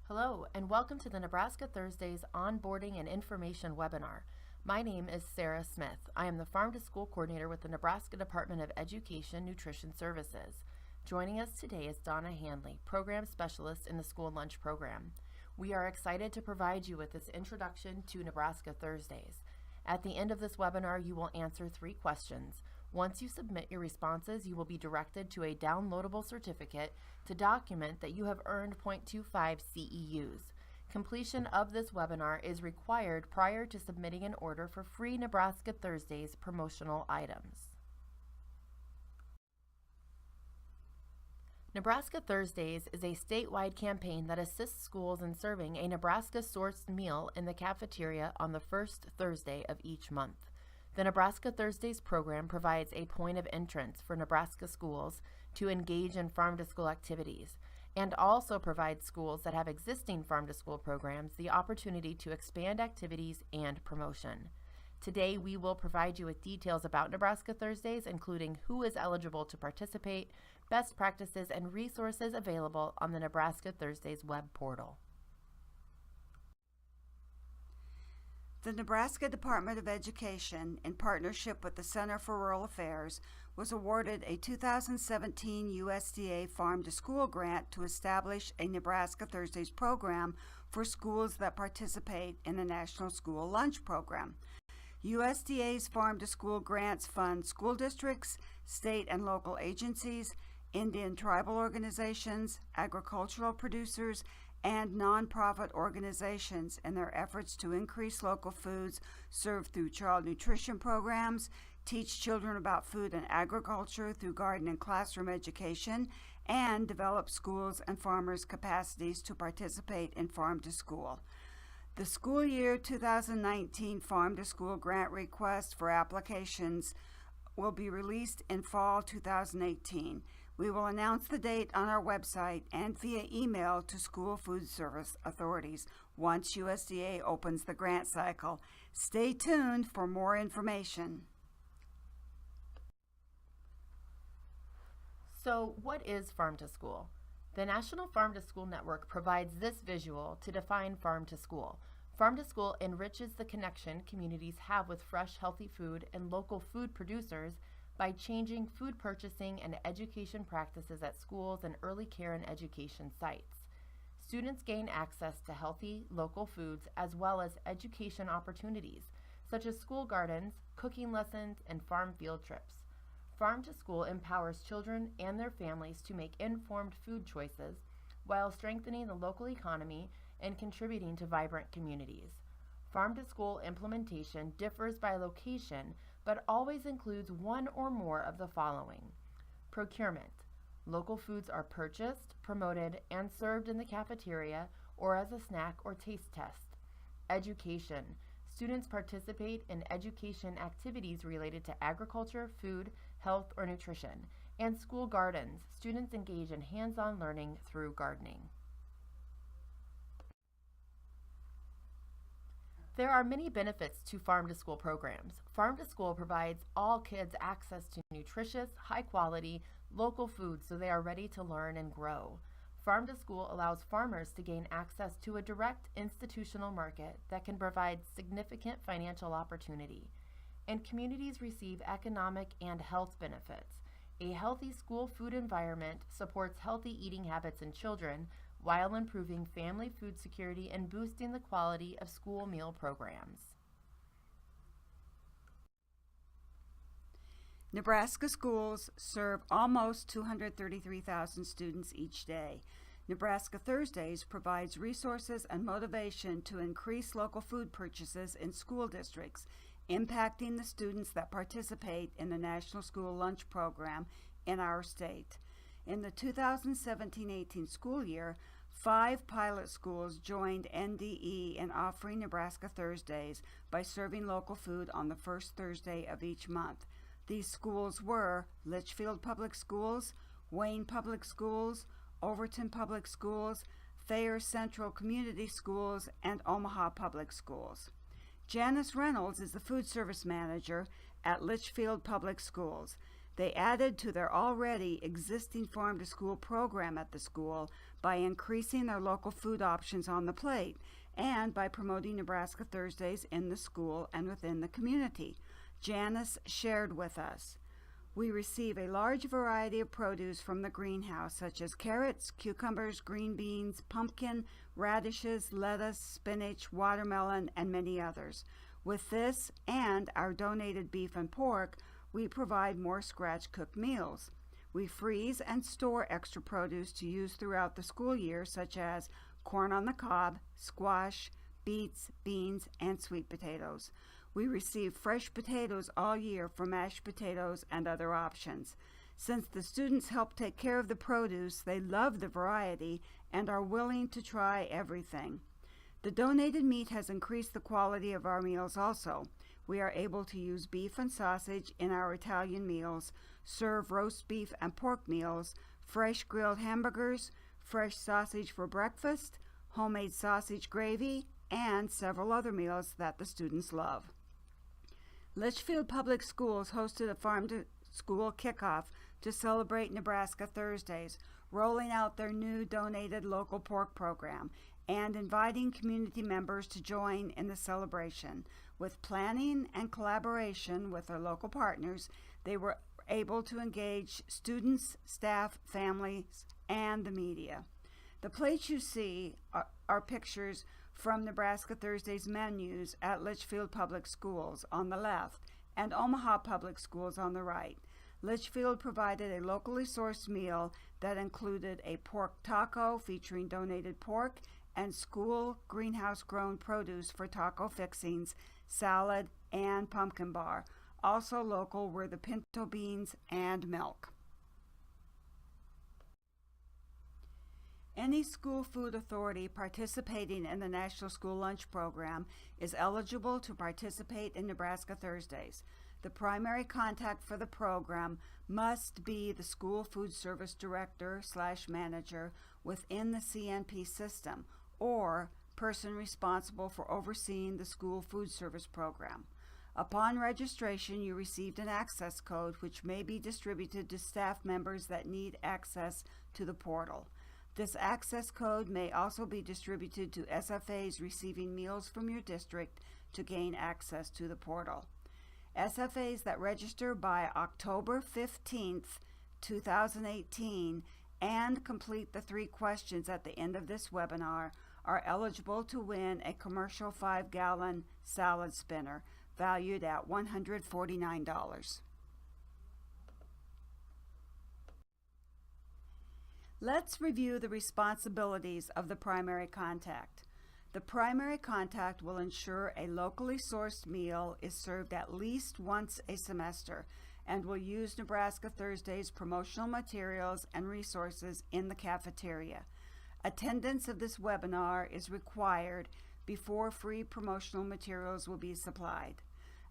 Hello, and welcome to the Nebraska Thursdays Onboarding and Information webinar. My name is Sarah Smith. I am the Farm to School Coordinator with the Nebraska Department of Education Nutrition Services. Joining us today is Donna Hanley, Program Specialist in the School Lunch Program. We are excited to provide you with this introduction to Nebraska Thursdays. At the end of this webinar, you will answer 3 questions. Once you submit your responses, you will be directed to a downloadable certificate to document that you have earned 0.25 CEUs. Completion of this webinar is required prior to submitting an order for free Nebraska Thursdays promotional items. Nebraska Thursdays is a statewide campaign that assists schools in serving a Nebraska-sourced meal in the cafeteria on the first Thursday of each month. The Nebraska Thursdays program provides a point of entrance for Nebraska schools to engage in farm-to-school activities, and also provides schools that have existing farm-to-school programs the opportunity to expand activities and promotion. Today, we will provide you with details about Nebraska Thursdays, including who is eligible to participate, best practices, and resources available on the Nebraska Thursdays web portal. The Nebraska Department of Education, in partnership with the Center for Rural Affairs, was awarded a 2017 USDA Farm to School grant to establish a Nebraska Thursdays program for schools that participate in the National School Lunch Program. USDA's Farm to School grants fund school districts, state and local agencies, Indian tribal organizations, agricultural producers, and nonprofit organizations in their efforts to increase local foods served through child nutrition programs, teach children about food and agriculture through garden and classroom education, and develop schools and farmers' capacities to participate in Farm to School. The school year 2019 Farm to School grant request for applications will be released in fall 2018. We will announce the date on our website and via email to school food service authorities once USDA opens the grant cycle. Stay tuned for more information. So, what is Farm to School? The National Farm to School Network provides this visual to define Farm to School. Farm to School enriches the connection communities have with fresh, healthy food and local food producers by changing food purchasing and education practices at schools and early care and education sites. Students gain access to healthy, local foods as well as education opportunities, such as school gardens, cooking lessons, and farm field trips. Farm to School empowers children and their families to make informed food choices while strengthening the local economy and contributing to vibrant communities. Farm to School implementation differs by location, but always includes one or more of the following. Procurement. Local foods are purchased, promoted, and served in the cafeteria or as a snack or taste test. Education. Students participate in education activities related to agriculture, food, health, or nutrition. And school gardens. Students engage in hands-on learning through gardening. There are many benefits to Farm to School programs. Farm to School provides all kids access to nutritious, high-quality, local foods so they are ready to learn and grow. Farm to School allows farmers to gain access to a direct institutional market that can provide significant financial opportunity. And communities receive economic and health benefits. A healthy school food environment supports healthy eating habits in children, while improving family food security and boosting the quality of school meal programs. Nebraska schools serve almost 233,000 students each day. Nebraska Thursdays provides resources and motivation to increase local food purchases in school districts, impacting the students that participate in the National School Lunch Program in our state. In the 2017-18 school year, 5 pilot schools joined NDE in offering Nebraska Thursdays by serving local food on the first Thursday of each month. These schools were Litchfield Public Schools, Wayne Public Schools, Overton Public Schools, Thayer Central Community Schools, and Omaha Public Schools. Janice Reynolds is the food service manager at Litchfield Public Schools. They added to their already existing farm-to-school program at the school by increasing their local food options on the plate and by promoting Nebraska Thursdays in the school and within the community. Janice shared with us. We receive a large variety of produce from the greenhouse, such as carrots, cucumbers, green beans, pumpkin, radishes, lettuce, spinach, watermelon, and many others. With this and our donated beef and pork, we provide more scratch-cooked meals. We freeze and store extra produce to use throughout the school year, such as corn on the cob, squash, beets, beans, and sweet potatoes. We receive fresh potatoes all year for mashed potatoes and other options. Since the students help take care of the produce, they love the variety and are willing to try everything. The donated meat has increased the quality of our meals also. We are able to use beef and sausage in our Italian meals, serve roast beef and pork meals, fresh grilled hamburgers, fresh sausage for breakfast, homemade sausage gravy, and several other meals that the students love. Litchfield Public Schools hosted a farm-to-school kickoff to celebrate Nebraska Thursdays, rolling out their new donated local pork program and inviting community members to join in the celebration. With planning and collaboration with their local partners, they were able to engage students, staff, families, and the media. The plates you see are pictures from Nebraska Thursday's menus at Litchfield Public Schools on the left and Omaha Public Schools on the right. Litchfield provided a locally sourced meal that included a pork taco featuring donated pork and school greenhouse-grown produce for taco fixings, salad, and pumpkin bar. Also local were the pinto beans and milk. Any school food authority participating in the National School Lunch Program is eligible to participate in Nebraska Thursdays. The primary contact for the program must be the school food service director/manager within the CNP system or person responsible for overseeing the school food service program. Upon registration, you received an access code which may be distributed to staff members that need access to the portal. This access code may also be distributed to SFAs receiving meals from your district to gain access to the portal. SFAs that register by October 15th, 2018 and complete the 3 questions at the end of this webinar are eligible to win a commercial 5-gallon salad spinner valued at $149. Let's review the responsibilities of the primary contact. The primary contact will ensure a locally sourced meal is served at least once a semester and will use Nebraska Thursday's promotional materials and resources in the cafeteria. Attendance of this webinar is required before free promotional materials will be supplied.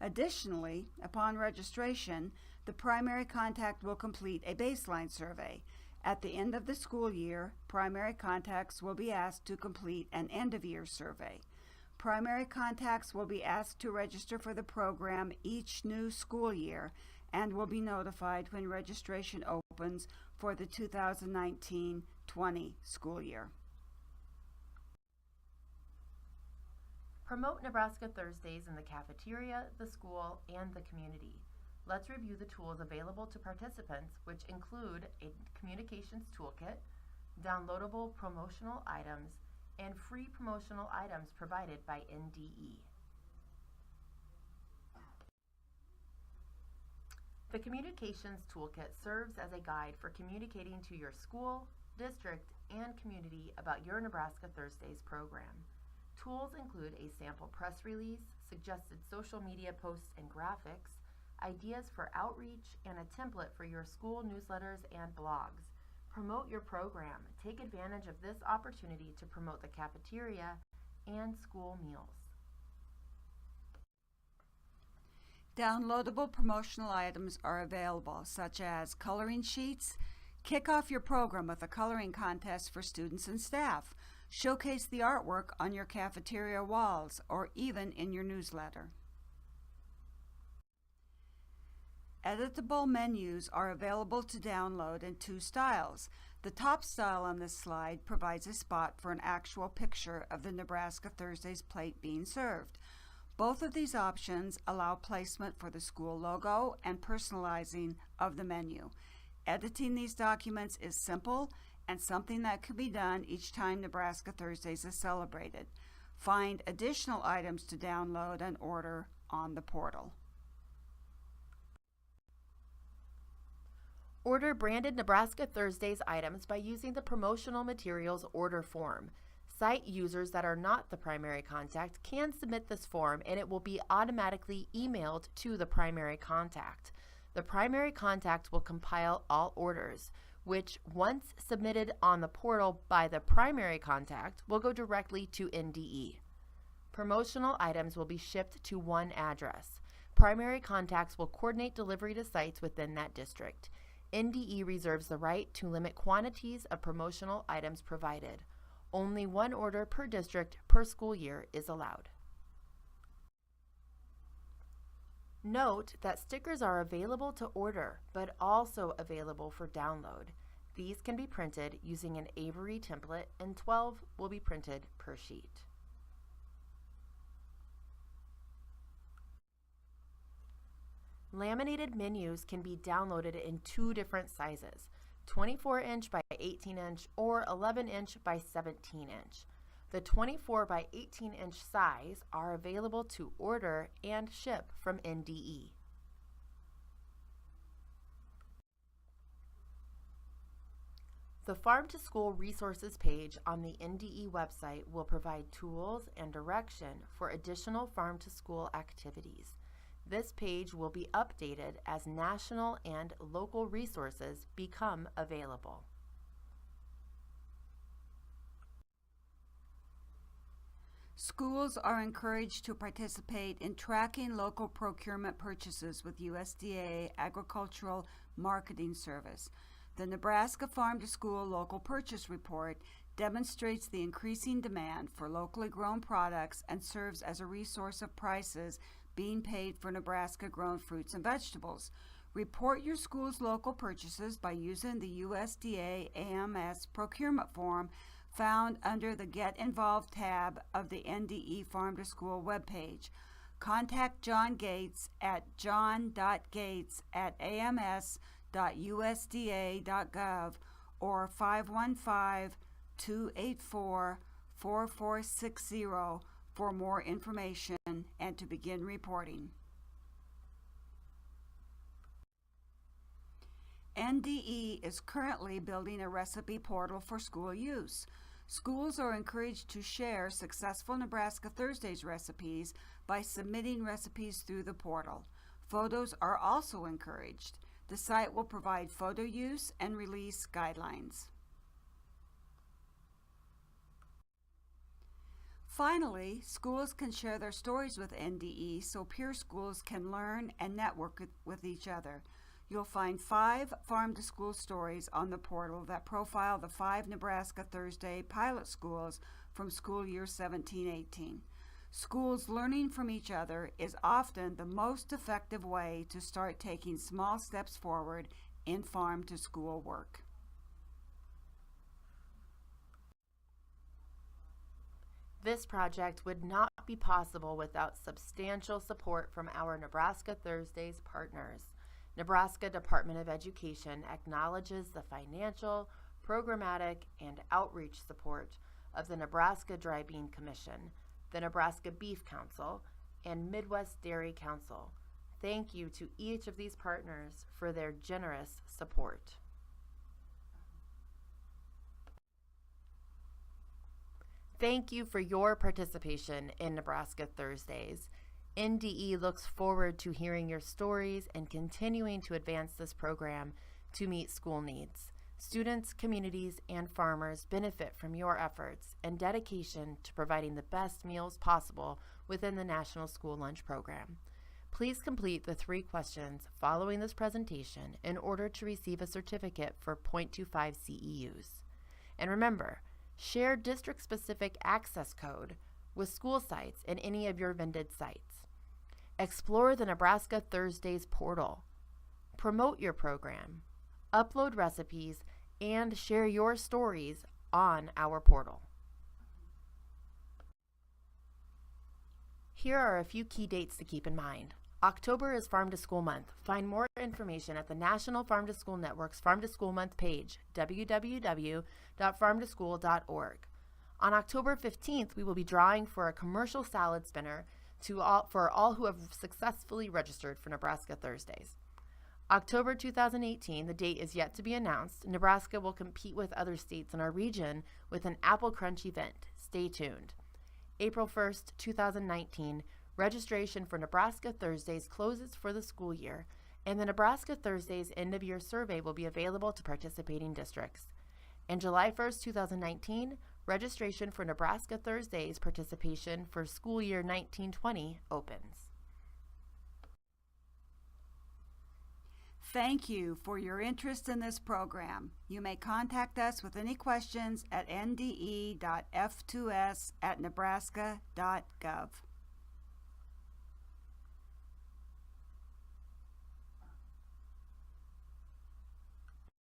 Additionally, upon registration, the primary contact will complete a baseline survey. At the end of the school year, primary contacts will be asked to complete an end-of-year survey. Primary contacts will be asked to register for the program each new school year and will be notified when registration opens for the 2019-20 school year. Promote Nebraska Thursdays in the cafeteria, the school, and the community. Let's review the tools available to participants, which include a communications toolkit, downloadable promotional items, and free promotional items provided by NDE. The communications toolkit serves as a guide for communicating to your school, district, and community about your Nebraska Thursdays program. Tools include a sample press release, suggested social media posts and graphics, ideas for outreach, and a template for your school newsletters and blogs. Promote your program. Take advantage of this opportunity to promote the cafeteria and school meals. Downloadable promotional items are available, such as coloring sheets. Kick off your program with a coloring contest for students and staff. Showcase the artwork on your cafeteria walls or even in your newsletter. Editable menus are available to download in two styles. The top style on this slide provides a spot for an actual picture of the Nebraska Thursdays plate being served. Both of these options allow placement for the school logo and personalizing of the menu. Editing these documents is simple and something that could be done each time Nebraska Thursdays is celebrated. Find additional items to download and order on the portal. Order branded Nebraska Thursdays items by using the promotional materials order form. Site users that are not the primary contact can submit this form and it will be automatically emailed to the primary contact. The primary contact will compile all orders, which, once submitted on the portal by the primary contact, will go directly to NDE. Promotional items will be shipped to one address. Primary contacts will coordinate delivery to sites within that district. NDE reserves the right to limit quantities of promotional items provided. Only one order per district per school year is allowed. Note that stickers are available to order, but also available for download. These can be printed using an Avery template, and 12 will be printed per sheet. Laminated menus can be downloaded in two different sizes, 24-inch by 18-inch or 11-inch by 17-inch. The 24 by 18-inch size are available to order and ship from NDE. The Farm to School resources page on the NDE website will provide tools and direction for additional farm to school activities. This page will be updated as national and local resources become available. Schools are encouraged to participate in tracking local procurement purchases with USDA Agricultural Marketing Service. The Nebraska Farm to School Local Purchase Report demonstrates the increasing demand for locally grown products and serves as a resource of prices being paid for Nebraska-grown fruits and vegetables. Report your school's local purchases by using the USDA AMS procurement form found under the Get Involved tab of the NDE Farm to School webpage. Contact John Gates at john.gates@ams.usda.gov or 515-284-4460 for more information and to begin reporting. NDE is currently building a recipe portal for school use. Schools are encouraged to share successful Nebraska Thursdays recipes by submitting recipes through the portal. Photos are also encouraged. The site will provide photo use and release guidelines. Finally, schools can share their stories with NDE so peer schools can learn and network with each other. You'll find 5 Farm to School stories on the portal that profile the 5 Nebraska Thursday pilot schools from school year 17-18. Schools learning from each other is often the most effective way to start taking small steps forward in farm to school work. This project would not be possible without substantial support from our Nebraska Thursdays partners. Nebraska Department of Education acknowledges the financial, programmatic, and outreach support of the Nebraska Dry Bean Commission, the Nebraska Beef Council, and Midwest Dairy Council. Thank you to each of these partners for their generous support. Thank you for your participation in Nebraska Thursdays. NDE looks forward to hearing your stories and continuing to advance this program to meet school needs. Students, communities, and farmers benefit from your efforts and dedication to providing the best meals possible within the National School Lunch Program. Please complete the 3 questions following this presentation in order to receive a certificate for 0.25 CEUs. And remember, share district-specific access code with school sites in any of your vended sites. Explore the Nebraska Thursdays portal. promote your program, upload recipes, and share your stories on our portal. Here are a few key dates to keep in mind. October is Farm to School Month. Find more information at the National Farm to School Network's Farm to School Month page, www.farmtoschool.org. On October 15th, we will be drawing for a commercial salad spinner for all who have successfully registered for Nebraska Thursdays. October 2018, the date is yet to be announced. Nebraska will compete with other states in our region with an Apple Crunch event. Stay tuned. April 1st, 2019, registration for Nebraska Thursdays closes for the school year, and the Nebraska Thursdays end-of-year survey will be available to participating districts. And July 1st, 2019, registration for Nebraska Thursdays participation for school year 1920 opens. Thank you for your interest in this program. You may contact us with any questions at nde.f2s@nebraska.gov.